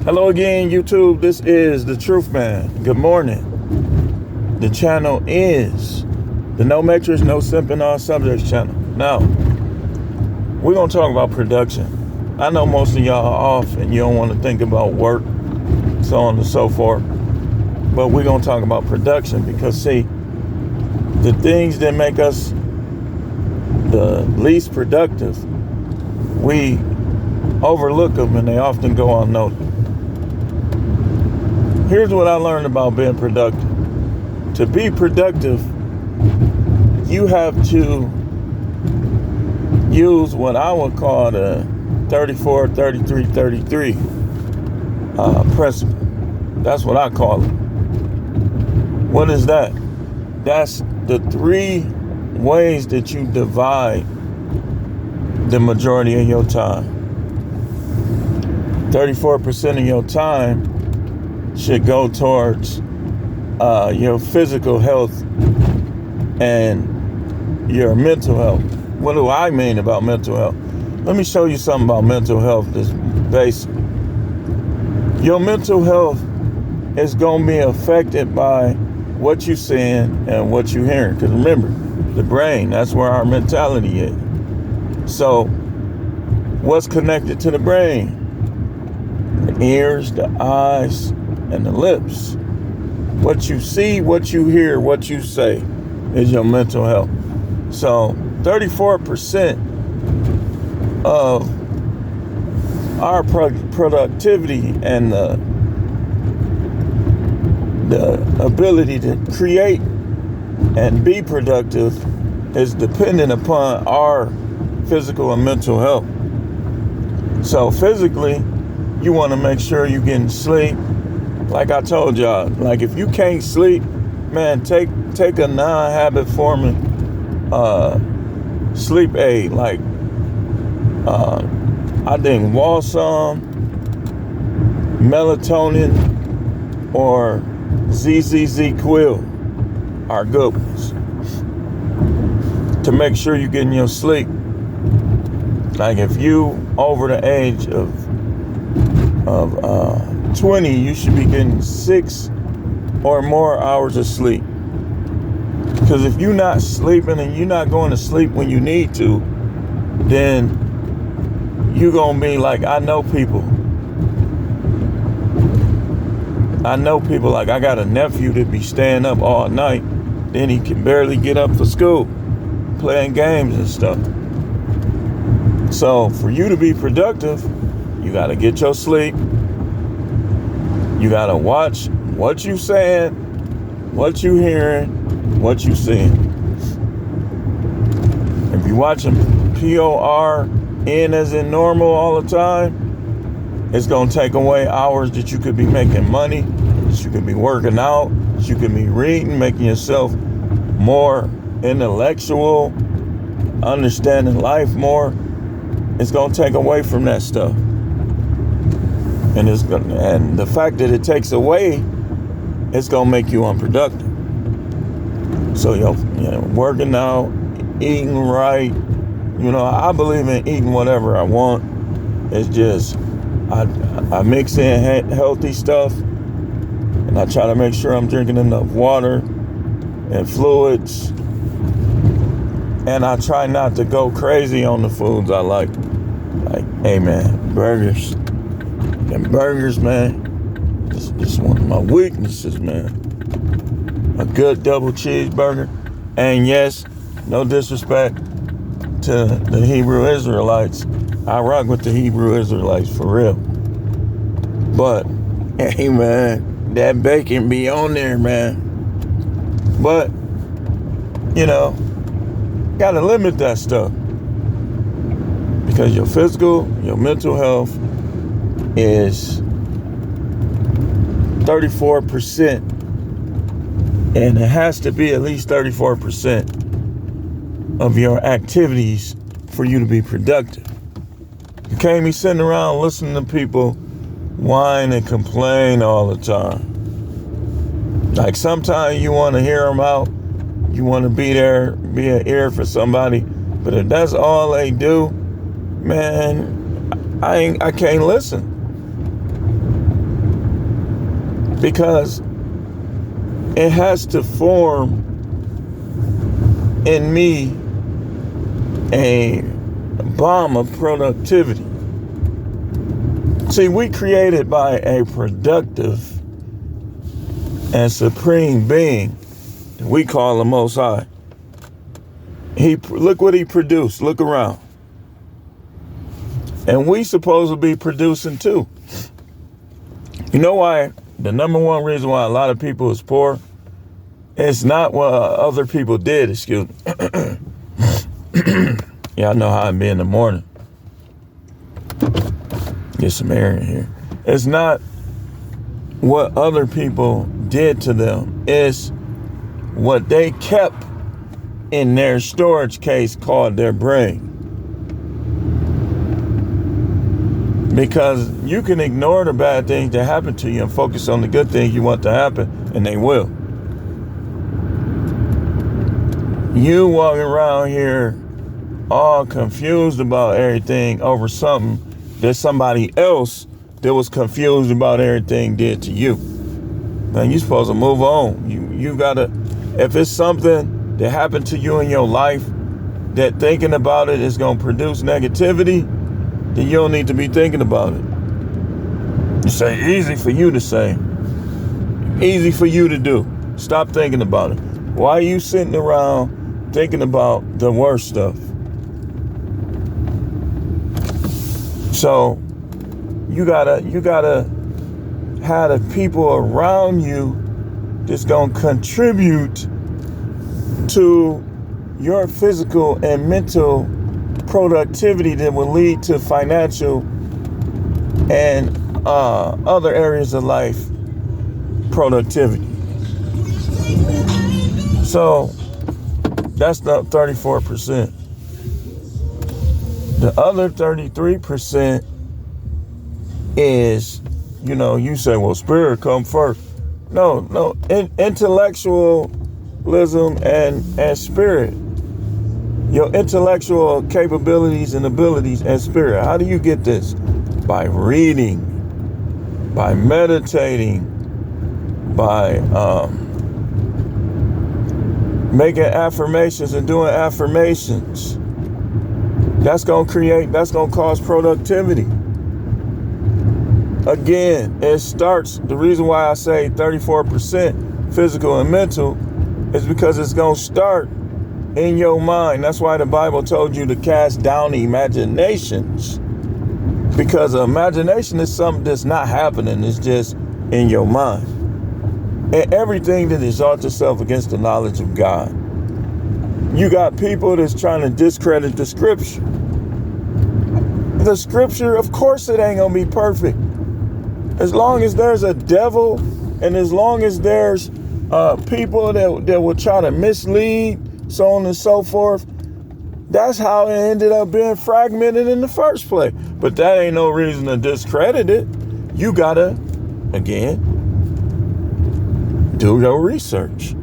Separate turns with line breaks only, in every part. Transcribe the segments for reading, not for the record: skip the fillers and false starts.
Hello again, YouTube. This is The Truth Man. Good morning. The channel is the No Matrix, No Simping All Subjects channel. Now, we're going to talk about production. I know most of y'all are off and you don't want to think about work, so on and so forth. But we're going to talk about production because, see, the things that make us the least productive, we overlook them and they often go unnoticed. Here's what I learned about being productive. To be productive, you have to use what I would call the 34, 33, 33 principle. That's what I call it. What is that? That's the 3 ways that you divide the majority of your time. 34% of your time should go towards your physical health and your mental health. What do I mean about mental health? Let me show you something about mental health that's basic. Your mental health is going to be affected by what you're seeing and what you're hearing. Because remember, the brain, that's where our mentality is. So, what's connected to the brain? The ears, the eyes, and the lips. What you see, what you hear, what you say is your mental health. So 34% of our productivity and the ability to create and be productive is dependent upon our physical and mental health. So physically, you want to make sure you're getting sleep. Like I told y'all, like if you can't sleep, man, take a non-habit forming sleep aid. Like I think Walsum, melatonin, or ZZZ Quill are good ones to make sure you're getting your sleep. Like if you over the age of 20, you should be getting 6 or more hours of sleep. Because if you're not sleeping and you're not going to sleep when you need to, then you're going to be like, I know people like I got a nephew that be staying up all night, then he can barely get up for school, playing games and stuff. So for you to be productive, you got to get your sleep. You got to watch what you saying, what you hearing, what you seeing. If you're watching PORN as in normal all the time, it's going to take away hours that you could be making money, that you could be working out, that you could be reading, making yourself more intellectual, understanding life more. It's going to take away from that stuff. And the fact that it takes away, it's gonna make you unproductive. So working out, eating right, I believe in eating whatever I want. It's just I mix in healthy stuff, and I try to make sure I'm drinking enough water and fluids, and I try not to go crazy on the foods I like. Like, hey man, burgers. And burgers, man, this is one of my weaknesses, man. A good double cheeseburger. And yes, no disrespect to the Hebrew Israelites. I rock with the Hebrew Israelites for real. But, hey, man, that bacon be on there, man. But, gotta limit that stuff. Because your physical, your mental health is 34%, and it has to be at least 34% of your activities for you to be productive. You can't be sitting around listening to people whine and complain all the time. Like sometimes you want to hear them out, you want to be there, be an ear for somebody, but if that's all they do, man, I can't listen. Because it has to form in me a bomb of productivity. See, we created by a productive and supreme being that we call the Most High. Look what he produced. Look around. And we supposed to be producing too. You know why? The number one reason why a lot of people is poor, it's not what other people did, excuse me. Yeah, I know how it be in the morning. Get some air in here. It's not what other people did to them. It's what they kept in their storage case called their brain. Because you can ignore the bad things that happen to you and focus on the good things you want to happen, and they will. You walking around here all confused about everything over something that somebody else that was confused about everything did to you. Man, you're supposed to move on. You gotta, if it's something that happened to you in your life that thinking about it is gonna produce negativity, then you don't need to be thinking about it. You say, easy for you to say. Easy for you to do. Stop thinking about it. Why are you sitting around thinking about the worst stuff? So you gotta have the people around you that's gonna contribute to your physical and mental productivity that will lead to financial and other areas of life productivity. So that's the 34%. The other 33% is, you say, well, spirit come first. No, intellectualism and spirit. Your intellectual capabilities and abilities and spirit. How do you get this? By reading, by meditating, by making affirmations and doing affirmations. That's going to cause productivity. Again, it starts, the reason why I say 34% physical and mental is because it's going to start in your mind. That's why the Bible told you to cast down imaginations. Because imagination is something that's not happening. It's just in your mind. And everything that exalts itself against the knowledge of God. You got people that's trying to discredit the scripture. The scripture, of course it ain't gonna be perfect. As long as there's a devil and as long as there's people that will try to mislead, so on and so forth, that's how it ended up being fragmented in the first place. But that ain't no reason to discredit it. You gotta, again, do your research.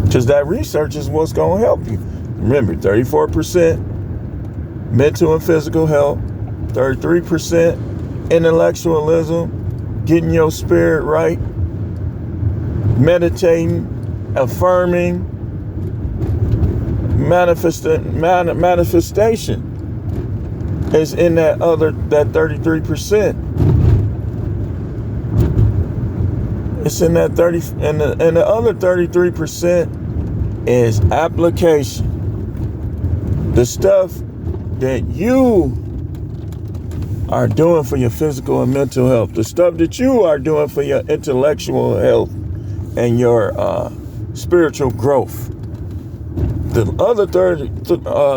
Because that research is what's gonna help you. Remember, 34% mental and physical health, 33% intellectualism, getting your spirit right, meditating, affirming, manifestation is in that 33%. It's in that 30, and the other 33% is application. The stuff that you are doing for your physical and mental health, the stuff that you are doing for your intellectual health and your spiritual growth. The other 30,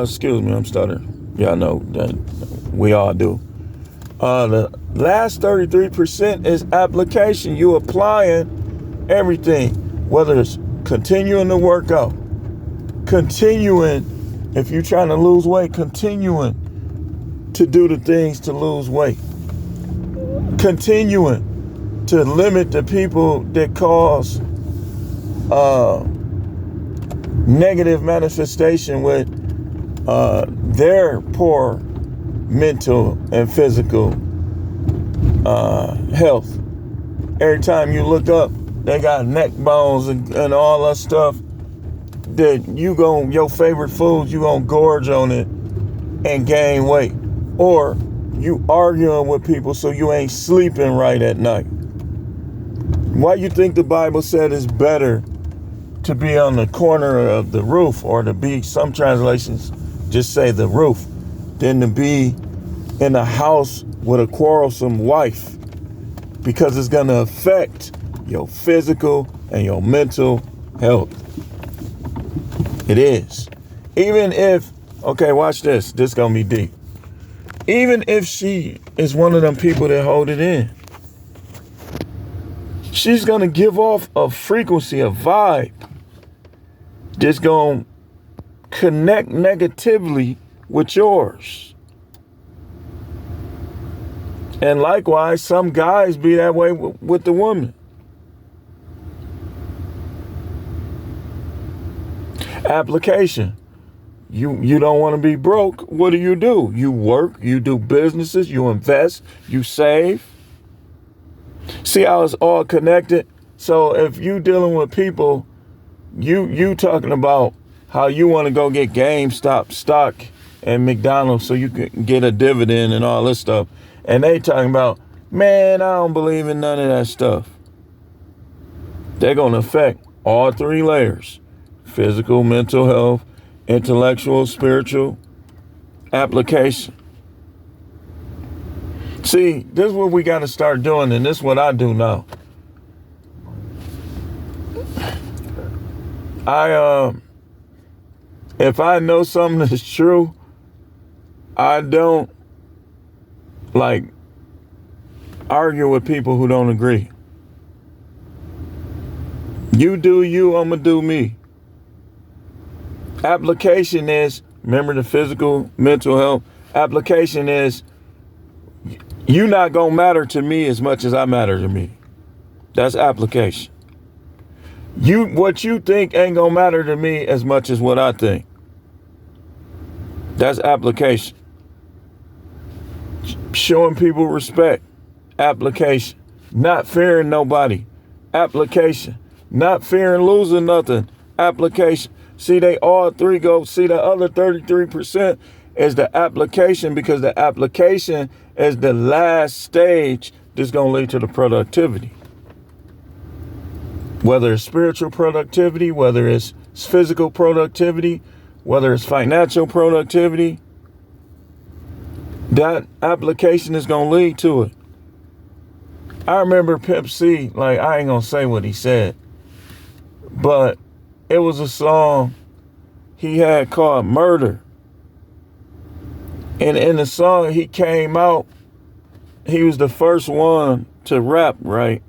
excuse me, I'm stuttering. Yeah, I know that we all do. The last 33% is application. You applying everything, whether it's continuing to work out, continuing, if you're trying to lose weight, continuing to do the things to lose weight, continuing to limit the people that cause negative manifestation with their poor mental and physical health. every time you look up, they got neck bones and all that stuff. That your favorite foods, you gonna gorge on it and gain weight. Or you arguing with people so you ain't sleeping right at night. Why you think the Bible said it's better to be on the corner of the roof, or to be, some translations just say the roof, than to be in a house with a quarrelsome wife? Because it's going to affect your physical and your mental health. It is. Even if, okay, watch this. This is going to be deep. Even if she is one of them people that hold it in, she's going to give off a frequency, a vibe that's going to connect negatively with yours. And likewise, some guys be that way with the woman. Application. You don't want to be broke. What do? You work, you do businesses, you invest, you save. See how it's all connected? So if you dealing with people, you talking about how you want to go get GameStop stock and McDonald's so you can get a dividend and all this stuff. And they talking about, man, I don't believe in none of that stuff. They're going to affect all three layers: physical, mental health, intellectual, spiritual, application. See, this is what we got to start doing, and this is what I do now. If I know something is true, I don't argue with people who don't agree. You do you, I'ma do me. Application is, remember the physical, mental health. Application is, you not gonna matter to me as much as I matter to me. That's application. What you think ain't gonna matter to me as much as what I think. That's application. Showing people respect. Application. Not fearing nobody. Application. Not fearing losing nothing. Application. See, they all three go. See, the other 33% is the application, because the application is the last stage that's going to lead to the productivity. Whether it's spiritual productivity, whether it's physical productivity, whether it's financial productivity, that application is going to lead to it. I remember Pimp C, I ain't going to say what he said, but it was a song he had called Murder. And in the song, he came out, he was the first one to rap, right?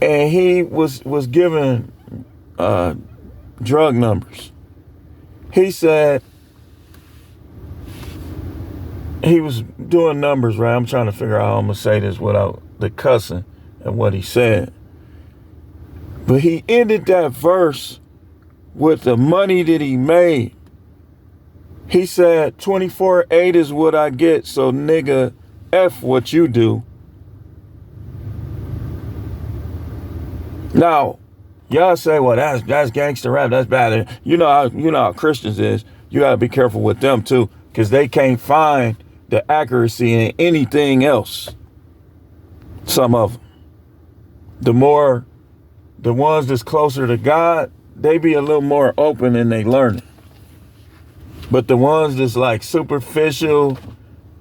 And he was given drug numbers. He said he was doing numbers, right? I'm trying to figure out how I'm going to say this without the cussing and what he said. But he ended that verse with the money that he made. He said, 24/8 is what I get, so nigga, F what you do. Now, y'all say, well, that's gangster rap, that's bad. You know how Christians is. You gotta be careful with them too, because they can't find the accuracy in anything else. Some of them. The ones that's closer to God, they be a little more open and they learn it. But the ones that's superficial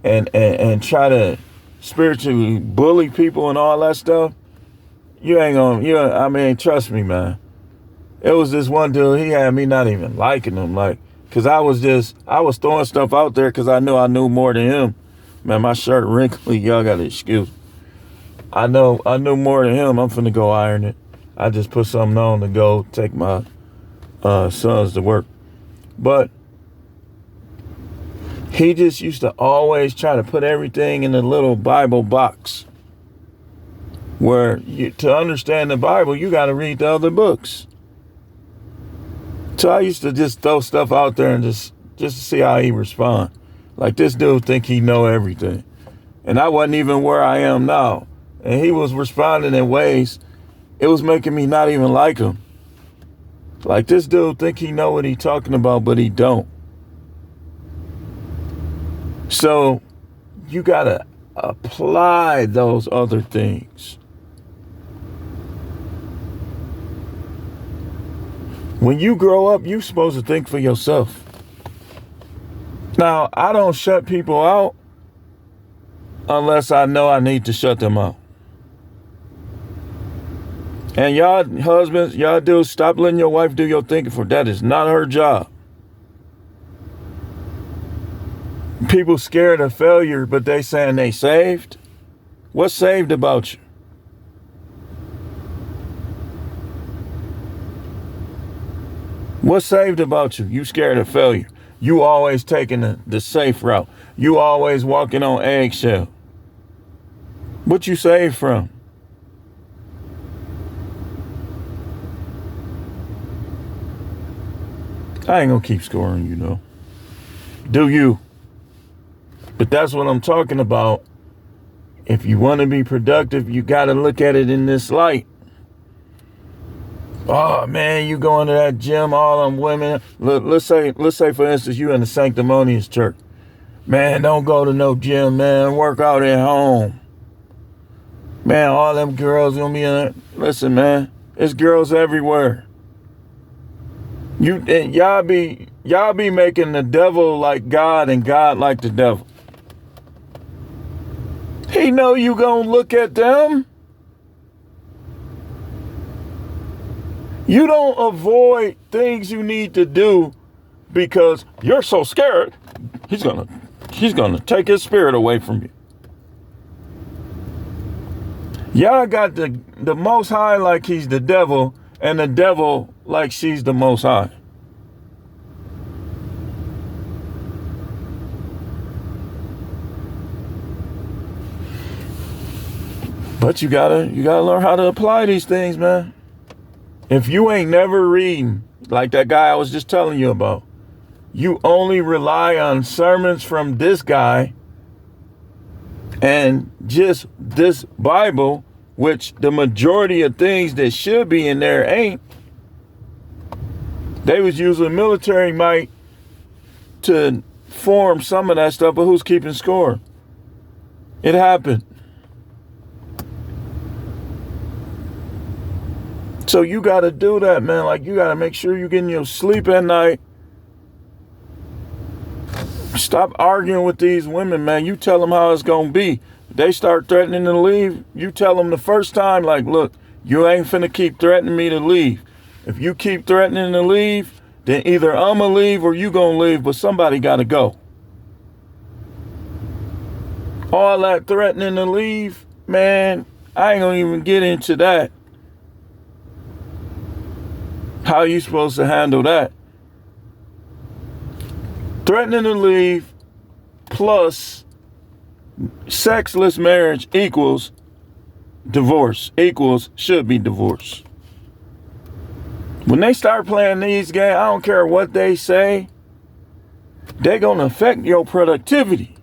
and try to spiritually bully people and all that stuff, you ain't gonna, trust me, man. It was this one dude, he had me not even liking him, cause I was throwing stuff out there cause I knew more than him. Man, my shirt wrinkly, y'all got an excuse. I knew more than him. I'm finna go iron it. I just put something on to go take my sons to work. But he just used to always try to put everything in a little Bible box. Where to understand the Bible, you got to read the other books. So I used to just throw stuff out there and just to see how he respond. Like, this dude think he know everything. And I wasn't even where I am now. and he was responding in ways, it was making me not even like him. Like, this dude think he know what he talking about, but he don't. So you gotta apply those other things. When you grow up, you're supposed to think for yourself. Now, I don't shut people out unless I know I need to shut them out. And y'all husbands, y'all dudes, stop letting your wife do your thinking for that. Is not her job. People scared of failure, but they saying they saved. What's saved about you? What's saved about you? You scared of failure. You always taking the safe route. You always walking on eggshell. What you saved from? I ain't gonna keep scoring, you know. Do you? But that's what I'm talking about. If you want to be productive, you got to look at it in this light. Oh man, you going to that gym, all them women. Let's say for instance, you in the sanctimonious church. Man, don't go to no gym, man. Work out at home. Man, all them girls gonna be in it. Listen, man, it's girls everywhere. Y'all be making the devil like God and God like the devil. He know you gonna look at them. You don't avoid things you need to do because you're so scared. He's gonna take his spirit away from you. Y'all got the Most High like he's the devil, and the devil like she's the Most High. But you gotta learn how to apply these things, man. If you ain't never reading, like that guy I was just telling you about, you only rely on sermons from this guy and just this Bible, which the majority of things that should be in there ain't. They was using military might to form some of that stuff, but who's keeping score? It happened. So you got to do that, man. Like, you got to make sure you're getting your sleep at night. Stop arguing with these women, man. You tell them how it's going to be. They start threatening to leave. You tell them the first time, like, look, you ain't finna keep threatening me to leave. If you keep threatening to leave, then either I'm going to leave or you going to leave, but somebody got to go. All that threatening to leave, man, I ain't going to even get into that. How are you supposed to handle that? Threatening to leave plus sexless marriage equals divorce, equals should be divorce. When they start playing these games, I don't care what they say, they're going to affect your productivity.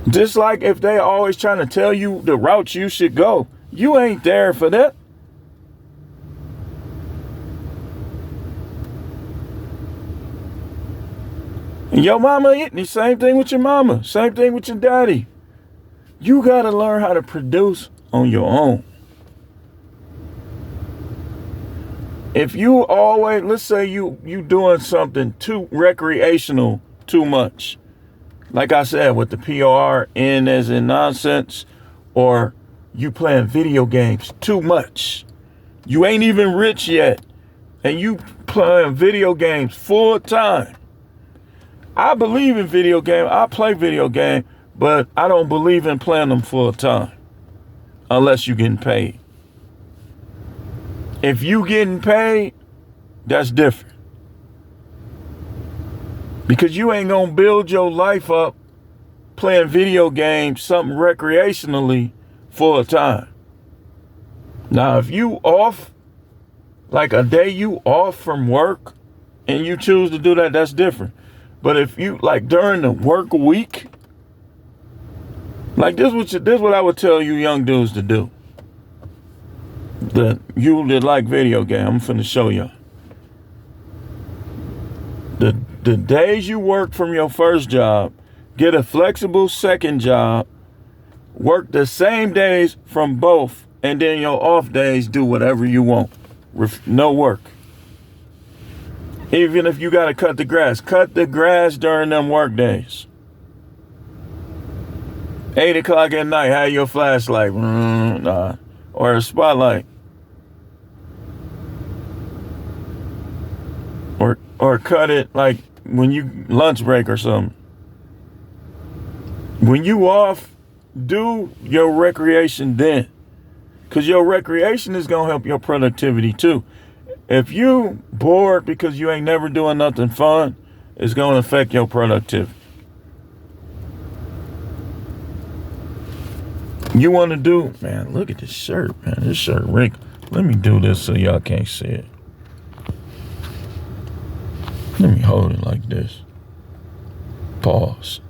Just like if they always trying to tell you the route you should go, you ain't there for that. And your mama, the same thing with your mama, same thing with your daddy. You got to learn how to produce on your own. If you always, let's say you doing something too recreational too much, like I said, with the PORN as in nonsense, or you playing video games too much. You ain't even rich yet, and you playing video games full time. I believe in video games. I play video games, but I don't believe in playing them full time unless you're getting paid. If you getting paid, that's different. Because you ain't gonna build your life up playing video games, something recreationally full time. Now, if you off, like a day you off from work and you choose to do that, that's different. But if you, like during the work week, Like this what I would tell you young dudes to do. That you that like video game, I'm finna show y'all. The days you work from your first job, get a flexible second job, work the same days from both, and then your off days do whatever you want. No work. Even if you gotta cut the grass during them work days. 8 o'clock at night, have your flashlight, or a spotlight. Or cut it like when you lunch break or something. When you off, do your recreation then. Because your recreation is going to help your productivity too. If you bored because you ain't never doing nothing fun, it's going to affect your productivity. You want to do, man, look at this shirt, man. This shirt wrinkled. Let me do this so y'all can't see it. Let me hold it like this. Pause.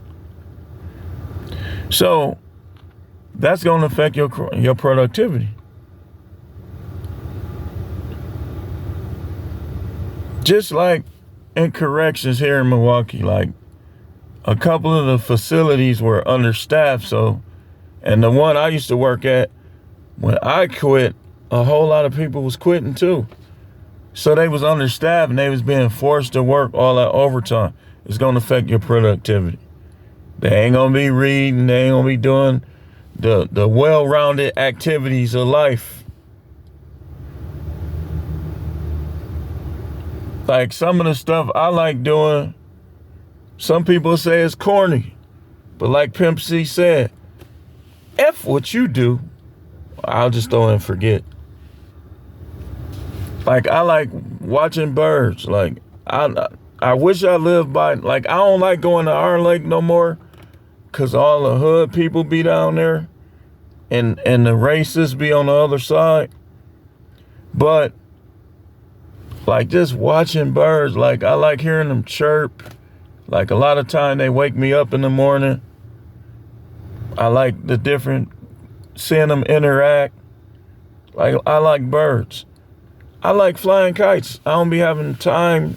So that's going to affect your productivity. Just like in corrections here in Milwaukee, like a couple of the facilities were understaffed. And the one I used to work at, when I quit, a whole lot of people was quitting too. So they was understaffed and they was being forced to work all that overtime. It's going to affect your productivity. They ain't going to be reading. They ain't going to be doing the well-rounded activities of life. Like some of the stuff I like doing, some people say it's corny. But like Pimp C said, F what you do, I'll just throw and forget. Like I like watching birds. Like I wish I lived by, like I don't like going to our lake no more because all the hood people be down there and the racists be on the other side. But like just watching birds, like I like hearing them chirp. Like a lot of time they wake me up in the morning. I like seeing them interact. Like I like birds. I like flying kites. I don't be having time,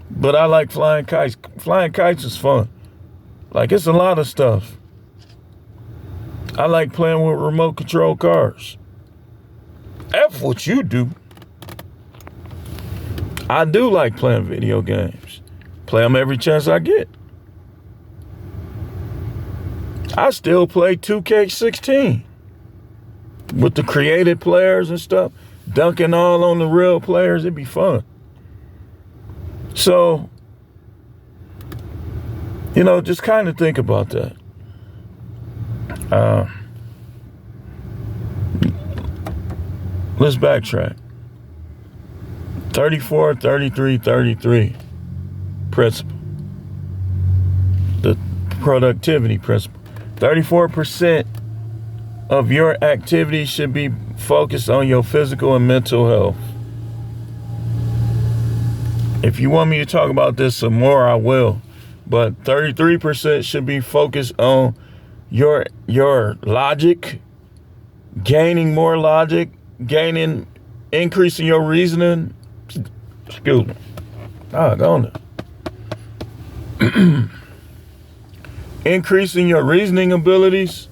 but I like flying kites. Flying kites is fun. Like it's a lot of stuff. I like playing with remote control cars. F what you do. I do like playing video games. Play them every chance I get. I still play 2K16 with the created players and stuff. Dunking all on the real players, it'd be fun. So, just kind of think about that. Let's backtrack. 34, 33, 33 principle. The productivity principle. 34% of your activity should be focused on your physical and mental health. If you want me to talk about this some more, I will. But 33% should be focused on your logic, gaining more logic, increasing your reasoning. Excuse me. Doggone it. Increasing your reasoning abilities.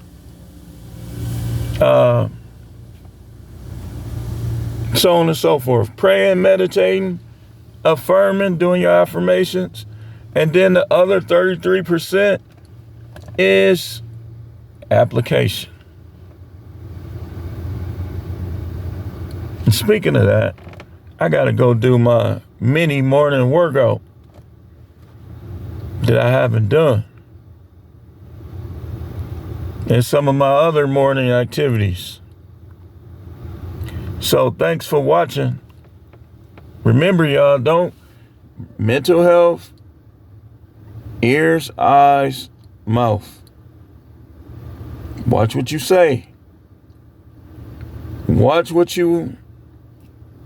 So on and so forth. Praying, meditating, affirming, doing your affirmations. And then the other 33% is application. And speaking of that, I got to go do my mini morning workout that I haven't done. And some of my other morning activities. So thanks for watching. Remember, y'all, mental health, ears, eyes, mouth. Watch what you say. Watch what you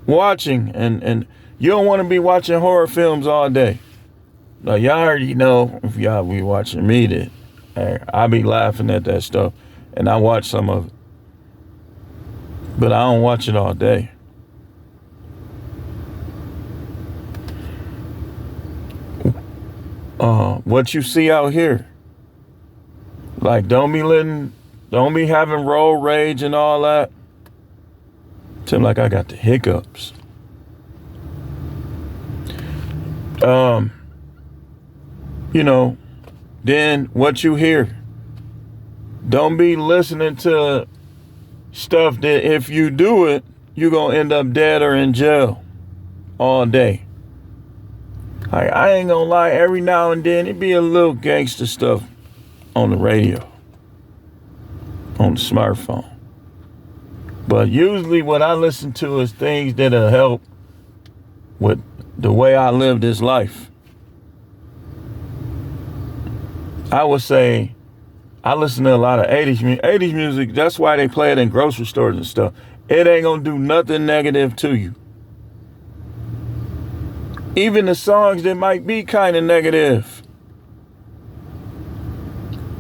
watching. And you don't want to be watching horror films all day. Now, y'all already know, if y'all be watching me, that Hey, I be laughing at that stuff, and I watch some of it, but I don't watch it all day. What you see out here, like don't be having road rage and all that. Seem like I got the hiccups. You know, then what you hear. Don't be listening to stuff that if you do it, you're going to end up dead or in jail all day. I ain't going to lie, every now and then it be a little gangster stuff on the radio, on the smartphone. But usually what I listen to is things that'll help with the way I live this life. I would say I listen to a lot of 80s music. 80s music, that's why they play it in grocery stores and stuff. It ain't gonna do nothing negative to you. Even the songs that might be kind of negative.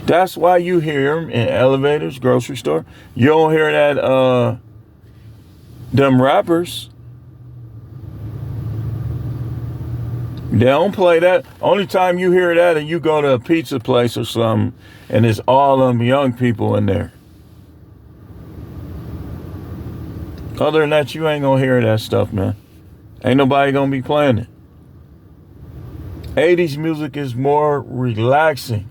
That's why you hear them in elevators, grocery store. You don't hear that, them rappers. They don't play that. Only time you hear that and you go to a pizza place or something and it's all them young people in there. Other than that, you ain't gonna hear that stuff, man. Ain't nobody gonna be playing it. 80s music is more relaxing.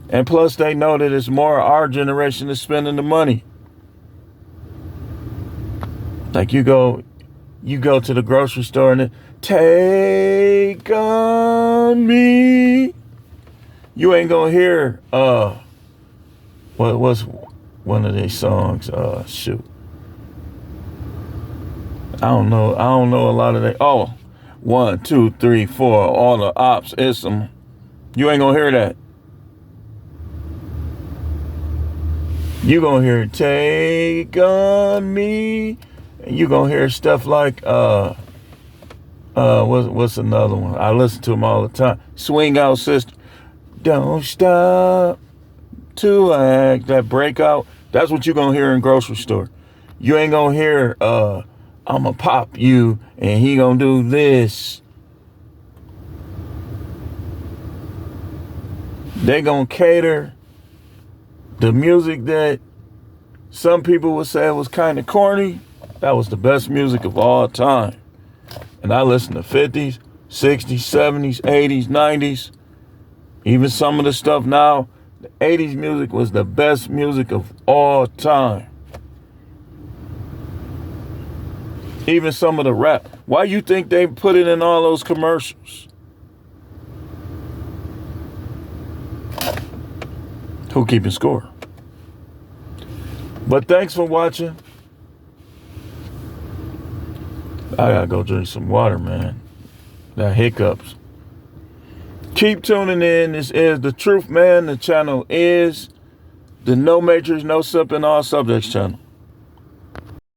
And plus they know that it's more our generation is spending the money. Like you go to the grocery store and it, take on me. You ain't gonna hear what was one of these songs? Shoot. I don't know a lot of that. Oh, 1, 2, 3, 4, all the ops, it's some. You ain't gonna hear that. You gonna hear take on me. And you gonna hear stuff like what's another one? I listen to them all the time. Swing Out Sister. Don't stop to act. That Breakout. That's what you gonna hear in grocery store. You ain't gonna hear I'ma pop you and he gonna do this. They gonna cater the music that some people would say was kind of corny. That was the best music of all time. And I listen to 50s, 60s, 70s, 80s, 90s, even some of the stuff now. The 80s music was the best music of all time. Even some of the rap. Why you think they put it in all those commercials? Who keeping score? But thanks for watching. I gotta go drink some water, man. That hiccups. Keep tuning in. This is The Truth Man. The channel is the No Matrix, No Sipping, All Subjects channel.